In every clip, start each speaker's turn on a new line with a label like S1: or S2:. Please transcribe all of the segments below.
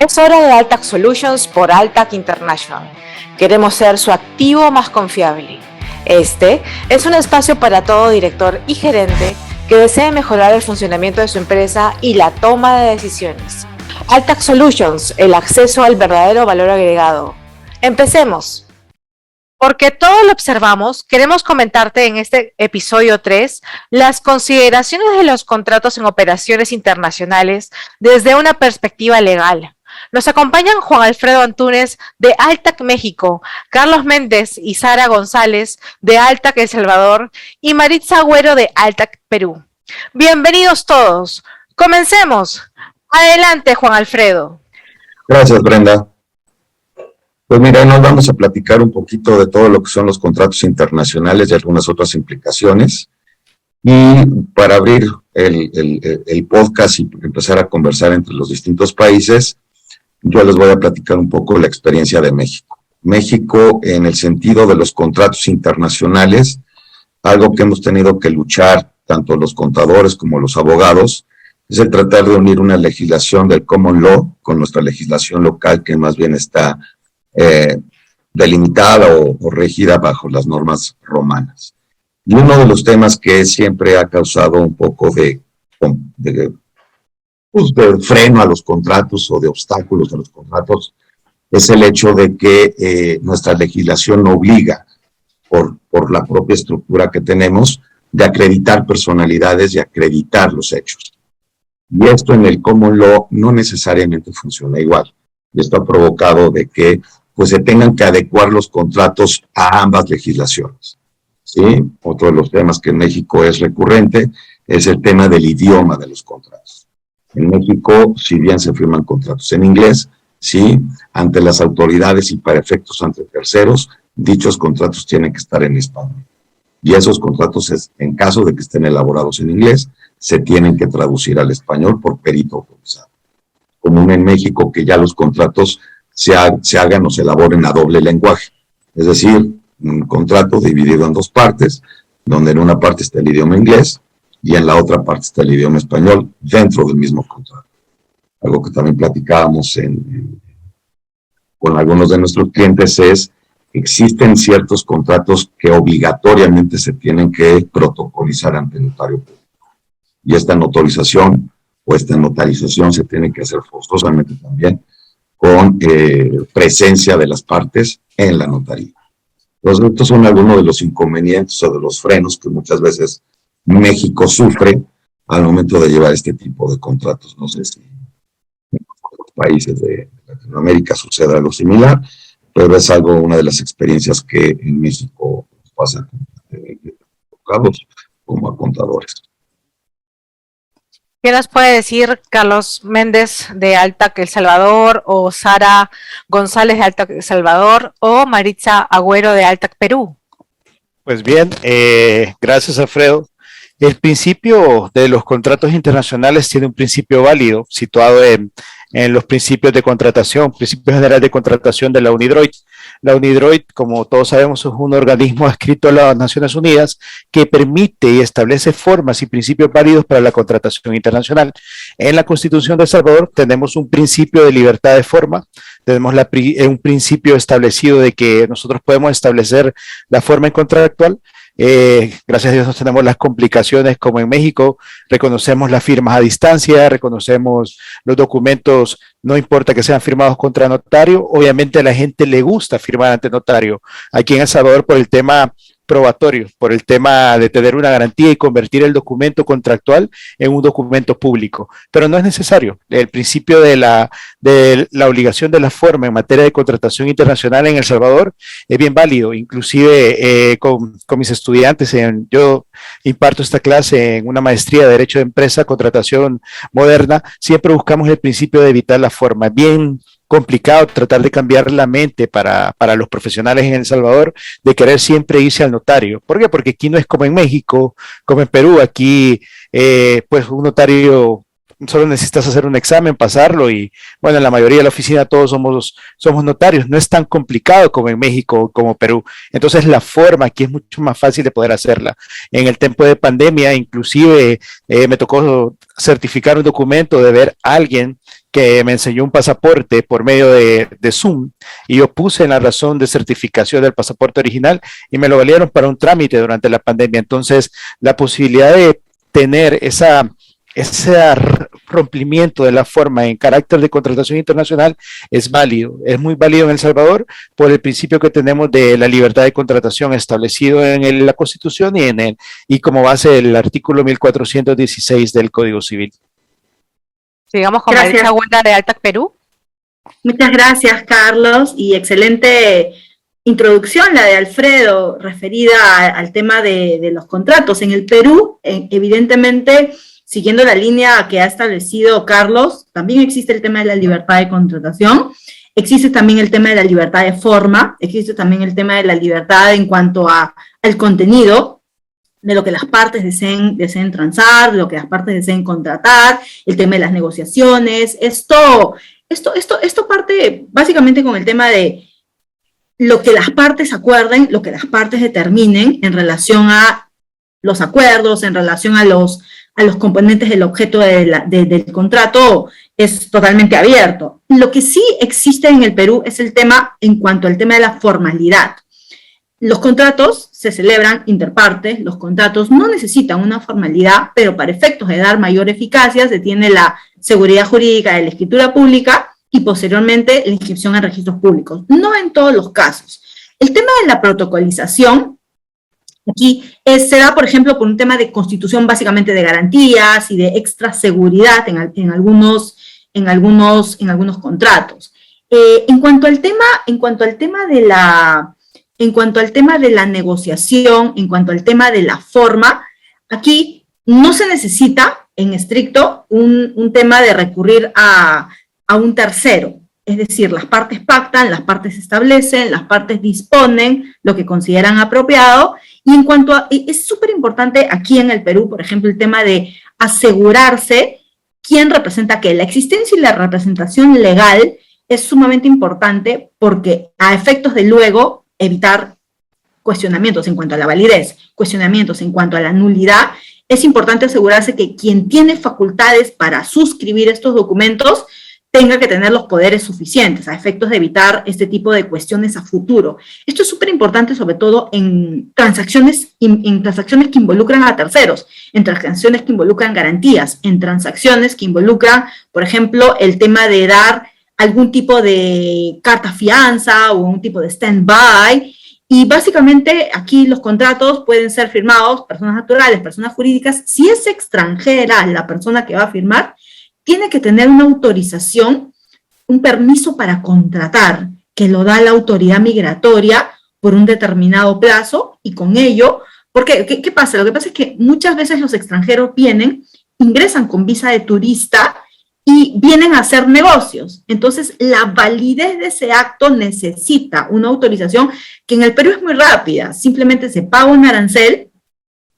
S1: Es hora de Altac Solutions por Altac International. Queremos ser su activo más confiable. Este es un espacio para todo director y gerente que desee mejorar el funcionamiento de su empresa y la toma de decisiones. Altac Solutions, el acceso al verdadero valor agregado. Empecemos. Porque todo lo observamos, queremos comentarte en este episodio 3 las consideraciones de los contratos en operaciones internacionales desde una perspectiva legal. Nos acompañan Juan Alfredo Antúnez de Altac México, Carlos Méndez y Sara González de Altac El Salvador y Maritza Agüero de Altac Perú. Bienvenidos todos. Comencemos. Adelante, Juan Alfredo.
S2: Gracias, Brenda. Pues mira, nos vamos a platicar un poquito de todo lo que son los contratos internacionales y algunas otras implicaciones. Y para abrir el podcast y empezar a conversar entre los distintos países, yo les voy a platicar un poco la experiencia de México. México, en el sentido de los contratos internacionales, algo que hemos tenido que luchar, tanto los contadores como los abogados, es el tratar de unir una legislación del common law con nuestra legislación local, que más bien está delimitada o regida bajo las normas romanas. Y uno de los temas que siempre ha causado un poco de freno a los contratos o de obstáculos a los contratos es el hecho de que nuestra legislación obliga, por la propia estructura que tenemos, de acreditar personalidades y acreditar los hechos. Y esto en el common law no necesariamente funciona igual. Y esto ha provocado de que pues se tengan que adecuar los contratos a ambas legislaciones. ¿Sí? Otro de los temas que en México es recurrente es el tema del idioma de los contratos. En México, si bien se firman contratos en inglés, sí, ante las autoridades y para efectos ante terceros, dichos contratos tienen que estar en español. Y esos contratos, en caso de que estén elaborados en inglés, se tienen que traducir al español por perito autorizado. Común en México que ya los contratos se hagan o se elaboren a doble lenguaje. Es decir, un contrato dividido en dos partes, donde en una parte está el idioma inglés y en la otra parte está el idioma español dentro del mismo contrato. Algo que también platicábamos con algunos de nuestros clientes es, existen ciertos contratos que obligatoriamente se tienen que protocolizar ante el notario público. Y esta notorización o esta notarización se tiene que hacer forzosamente también con presencia de las partes en la notaría. Entonces, estos son algunos de los inconvenientes o de los frenos que muchas veces México sufre al momento de llevar este tipo de contratos. No sé si en otros países de Latinoamérica sucede algo similar, pero es una de las experiencias que en México pasa como a contadores.
S1: ¿Qué nos puede decir Carlos Méndez de Altac El Salvador o Sara González de Altac El Salvador o Maritza Agüero de Altac Perú?
S3: Pues bien, gracias Alfredo. El principio de los contratos internacionales tiene un principio válido situado en los principios de contratación, principio general de contratación de la UNIDROIT. La UNIDROIT, como todos sabemos, es un organismo adscrito a las Naciones Unidas que permite y establece formas y principios válidos para la contratación internacional. En la Constitución de El Salvador tenemos un principio de libertad de forma, tenemos un principio establecido de que nosotros podemos establecer la forma en contractual. Gracias a Dios no tenemos las complicaciones como en México, reconocemos las firmas a distancia, reconocemos los documentos, no importa que sean firmados contra notario. Obviamente a la gente le gusta firmar ante notario aquí en El Salvador por el tema probatorio, por el tema de tener una garantía y convertir el documento contractual en un documento público, pero no es necesario. El principio de la obligación de la forma en materia de contratación internacional en El Salvador es bien válido. Inclusive con mis estudiantes, yo imparto esta clase en una maestría de Derecho de Empresa, Contratación Moderna, siempre buscamos el principio de evitar la forma. Es bien complicado tratar de cambiar la mente para los profesionales en El Salvador de querer siempre irse al notario. ¿Por qué? Porque aquí no es como en México, como en Perú. Aquí, pues un notario solo necesitas hacer un examen, pasarlo y bueno, en la mayoría de la oficina todos somos notarios, no es tan complicado como en México, como Perú. Entonces la forma aquí es mucho más fácil de poder hacerla. En el tiempo de pandemia, inclusive me tocó certificar un documento de ver a alguien que me enseñó un pasaporte por medio de Zoom y yo puse en la razón de certificación del pasaporte original y me lo valieron para un trámite durante la pandemia. Entonces, la posibilidad de tener ese rompimiento de la forma en carácter de contratación internacional es válido, es muy válido en El Salvador por el principio que tenemos de la libertad de contratación establecido en la Constitución y como base el artículo 1416 del Código Civil.
S1: Sigamos con
S4: Gracias.
S1: Maritza Huenda de Altac Perú.
S4: Muchas gracias, Carlos, y excelente introducción la de Alfredo referida al tema de los contratos. En el Perú, evidentemente, siguiendo la línea que ha establecido Carlos, también existe el tema de la libertad de contratación, existe también el tema de la libertad de forma, existe también el tema de la libertad en cuanto al contenido, de lo que las partes deseen transar, de lo que las partes deseen contratar, el tema de las negociaciones. Esto parte básicamente con el tema de lo que las partes acuerden, lo que las partes determinen en relación a los acuerdos, en relación a los componentes del objeto del contrato, es totalmente abierto. Lo que sí existe en el Perú es el tema en cuanto al tema de la formalidad. Los contratos se celebran interpartes, los contratos no necesitan una formalidad, pero para efectos de dar mayor eficacia se tiene la seguridad jurídica de la escritura pública y posteriormente la inscripción en registros públicos. No en todos los casos. El tema de la protocolización, aquí se da, por ejemplo, por un tema de constitución básicamente de garantías y de extra seguridad en algunos contratos. En cuanto al tema de la negociación, en cuanto al tema de la forma, aquí no se necesita en estricto un tema de recurrir a un tercero. Es decir, las partes pactan, las partes establecen, las partes disponen lo que consideran apropiado. Y en cuanto a, es súper importante aquí en el Perú, por ejemplo, el tema de asegurarse quién representa qué. La existencia y la representación legal es sumamente importante porque a efectos de luego evitar cuestionamientos en cuanto a la validez, cuestionamientos en cuanto a la nulidad, es importante asegurarse que quien tiene facultades para suscribir estos documentos tenga que tener los poderes suficientes a efectos de evitar este tipo de cuestiones a futuro. Esto es súper importante, sobre todo en transacciones que involucran a terceros, en transacciones que involucran garantías, en transacciones que involucran, por ejemplo, el tema de dar algún tipo de carta fianza o un tipo de stand-by. Y básicamente aquí los contratos pueden ser firmados, personas naturales, personas jurídicas. Si es extranjera la persona que va a firmar, tiene que tener una autorización, un permiso para contratar, que lo da la autoridad migratoria por un determinado plazo, y con ello, porque ¿qué pasa? Lo que pasa es que muchas veces los extranjeros vienen, ingresan con visa de turista y vienen a hacer negocios. Entonces, la validez de ese acto necesita una autorización que en el Perú es muy rápida. Simplemente se paga un arancel.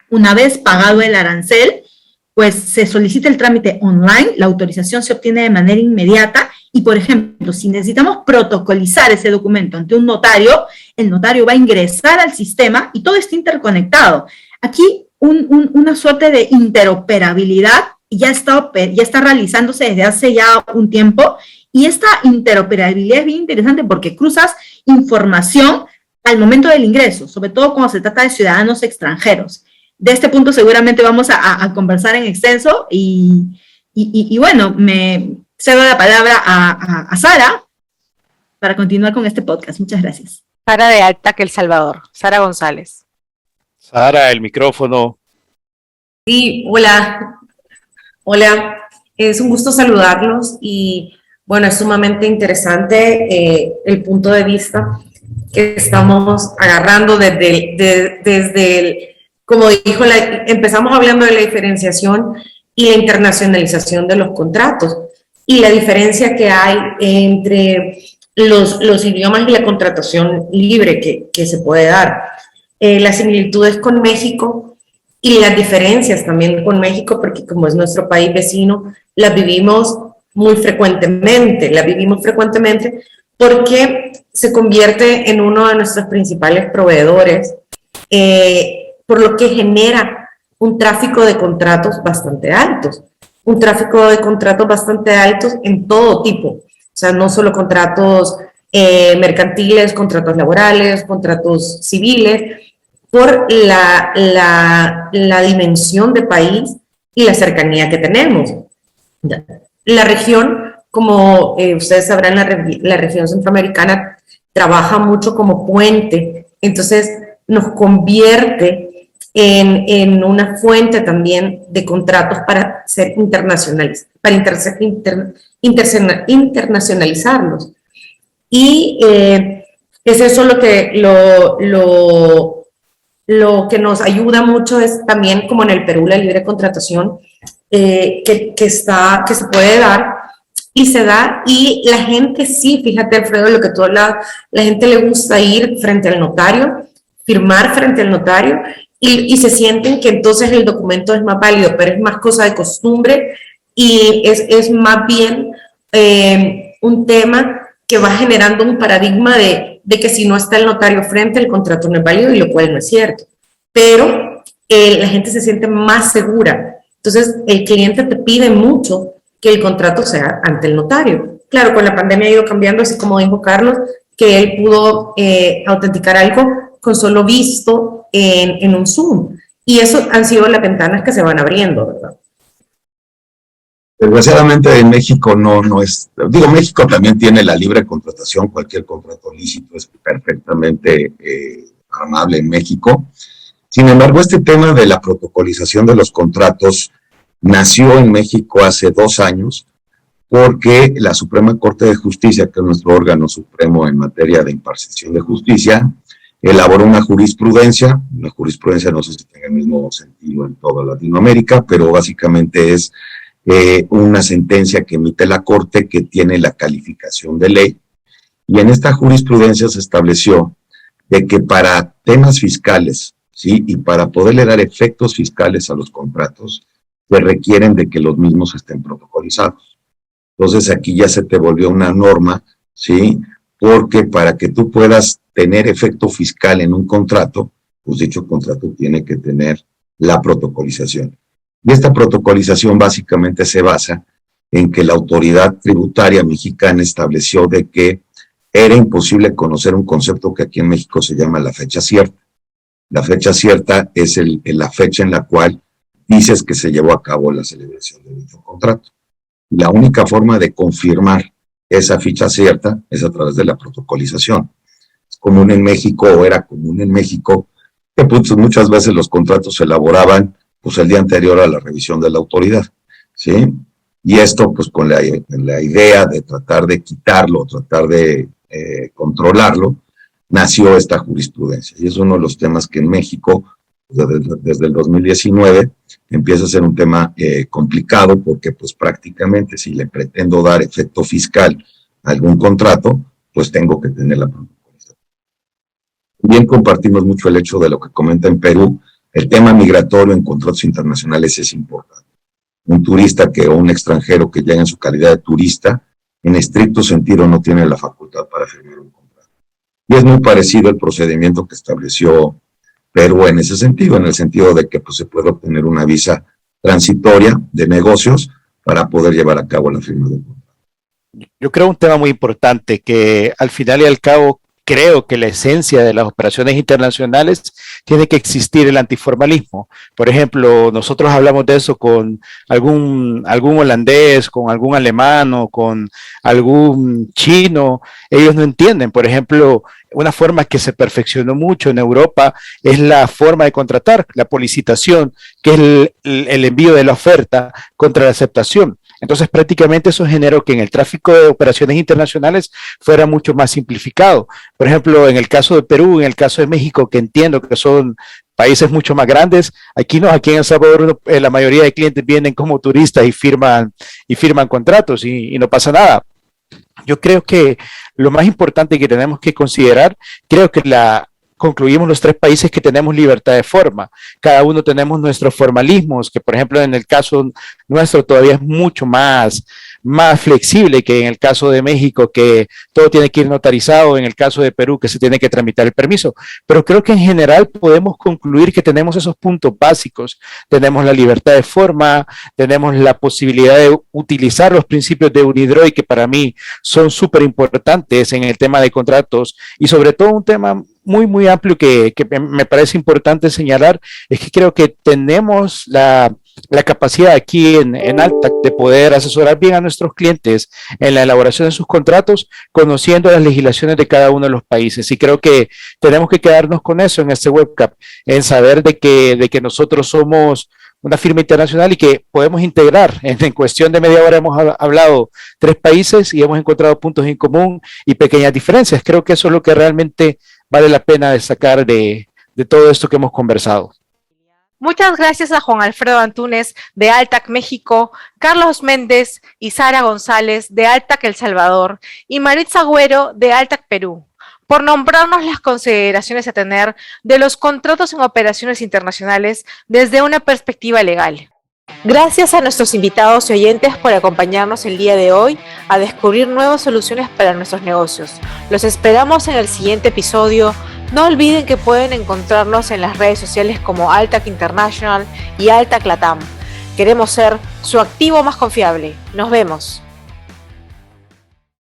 S4: Una vez pagado el arancel, pues se solicita el trámite online, la autorización se obtiene de manera inmediata y, por ejemplo, si necesitamos protocolizar ese documento ante un notario, el notario va a ingresar al sistema y todo está interconectado. Aquí una suerte de interoperabilidad ya está realizándose desde hace ya un tiempo, y esta interoperabilidad es bien interesante porque cruzas información al momento del ingreso, sobre todo cuando se trata de ciudadanos extranjeros. De este punto seguramente vamos a conversar en extenso y bueno, me cedo la palabra a Sara para continuar con este podcast. Muchas gracias.
S1: Sara de Altac, El Salvador. Sara González.
S3: Sara, el micrófono.
S5: Sí, hola. Hola, es un gusto saludarlos y bueno, es sumamente interesante el punto de vista que estamos agarrando desde como dijo, empezamos hablando de la diferenciación y la internacionalización de los contratos y la diferencia que hay entre los idiomas y la contratación libre que se puede dar. Las similitudes con México y las diferencias también con México, porque como es nuestro país vecino, las vivimos porque se convierte en uno de nuestros principales proveedores, por lo que genera un tráfico de contratos bastante altos. Un tráfico de contratos bastante altos en todo tipo, o sea, no solo contratos mercantiles, contratos laborales, contratos civiles, por la dimensión de país y la cercanía que tenemos. La región, como ustedes sabrán, la región centroamericana trabaja mucho como puente, entonces nos convierte en una fuente también de contratos para ser internacionales, para internacionalizarlos. Y es eso lo que nos ayuda mucho, es también como en el Perú la libre contratación que se puede dar y se da, y la gente sí, fíjate Alfredo, lo que tú hablabas, la gente le gusta ir frente al notario, firmar frente al notario, y se sienten que entonces el documento es más válido, pero es más cosa de costumbre y es más bien un tema que va generando un paradigma de que si no está el notario frente, el contrato no es válido, y lo cual no es cierto. Pero la gente se siente más segura. Entonces, el cliente te pide mucho que el contrato sea ante el notario. Claro, con la pandemia ha ido cambiando, así como dijo Carlos, que él pudo autenticar algo con solo visto en un Zoom. Y eso han sido las ventanas que se van abriendo, ¿verdad?
S2: Desgraciadamente en México no es, digo, México también tiene la libre contratación, cualquier contrato lícito es perfectamente amable en México. Sin embargo, este tema de la protocolización de los contratos nació en México hace 2 años, porque la Suprema Corte de Justicia, que es nuestro órgano supremo en materia de impartición de justicia, elaboró una jurisprudencia no sé si tenga el mismo sentido en toda Latinoamérica, pero básicamente es una sentencia que emite la Corte que tiene la calificación de ley, y en esta jurisprudencia se estableció de que para temas fiscales, ¿sí?, y para poderle dar efectos fiscales a los contratos, se requieren de que los mismos estén protocolizados. Entonces aquí ya se te volvió una norma, ¿sí?, porque para que tú puedas tener efecto fiscal en un contrato, pues dicho contrato tiene que tener la protocolización. Y esta protocolización básicamente se basa en que la autoridad tributaria mexicana estableció de que era imposible conocer un concepto que aquí en México se llama la fecha cierta. La fecha cierta es la fecha en la cual dices que se llevó a cabo la celebración de dicho contrato. La única forma de confirmar esa fecha cierta es a través de la protocolización. Es común en México, o era común en México, que pues, muchas veces los contratos se elaboraban pues el día anterior a la revisión de la autoridad, ¿sí? Y esto pues con la idea de tratar de quitarlo, tratar de controlarlo, nació esta jurisprudencia. Y es uno de los temas que en México, desde el 2019, empieza a ser un tema complicado, porque pues prácticamente si le pretendo dar efecto fiscal a algún contrato, pues tengo que tener la protocolización. También compartimos mucho el hecho de lo que comenta en Perú. El tema migratorio en contratos internacionales es importante. Un turista o un extranjero que llega en su calidad de turista, en estricto sentido no tiene la facultad para firmar un contrato. Y es muy parecido el procedimiento que estableció Perú en ese sentido, en el sentido de que pues, se puede obtener una visa transitoria de negocios para poder llevar a cabo la firma del contrato.
S3: Yo creo un tema muy importante que al final y al cabo creo que la esencia de las operaciones internacionales tiene que existir el antiformalismo. Por ejemplo, nosotros hablamos de eso con algún holandés, con algún alemán o con algún chino. Ellos no entienden. Por ejemplo, una forma que se perfeccionó mucho en Europa es la forma de contratar, la policitación, que es el envío de la oferta contra la aceptación. Entonces, prácticamente eso generó que en el tráfico de operaciones internacionales fuera mucho más simplificado. Por ejemplo, en el caso de Perú, en el caso de México, que entiendo que son países mucho más grandes, aquí no, aquí en El Salvador la mayoría de clientes vienen como turistas y firman contratos y no pasa nada. Yo creo que lo más importante que tenemos que considerar, creo que concluimos los 3 países que tenemos libertad de forma. Cada uno tenemos nuestros formalismos, que por ejemplo en el caso nuestro todavía es mucho más flexible que en el caso de México, que todo tiene que ir notarizado, en el caso de Perú, que se tiene que tramitar el permiso. Pero creo que en general podemos concluir que tenemos esos puntos básicos. Tenemos la libertad de forma, tenemos la posibilidad de utilizar los principios de UNIDROIT, que para mí son súper importantes en el tema de contratos, y sobre todo un tema muy amplio que me parece importante señalar, es que creo que tenemos la capacidad aquí en Altac de poder asesorar bien a nuestros clientes en la elaboración de sus contratos, conociendo las legislaciones de cada uno de los países. Y creo que tenemos que quedarnos con eso en este webcam, en saber de que nosotros somos una firma internacional y que podemos integrar. En cuestión de media hora hemos hablado 3 países y hemos encontrado puntos en común y pequeñas diferencias. Creo que eso es lo que realmente vale la pena destacar de todo esto que hemos conversado.
S1: Muchas gracias a Juan Alfredo Antúnez de Altac México, Carlos Méndez y Sara González de Altac El Salvador y Maritza Agüero de Altac Perú, por nombrarnos las consideraciones a tener de los contratos en operaciones internacionales desde una perspectiva legal. Gracias a nuestros invitados y oyentes por acompañarnos el día de hoy a descubrir nuevas soluciones para nuestros negocios. Los esperamos en el siguiente episodio. No olviden que pueden encontrarnos en las redes sociales como Altac International y Altac Latam. Queremos ser su activo más confiable. Nos vemos.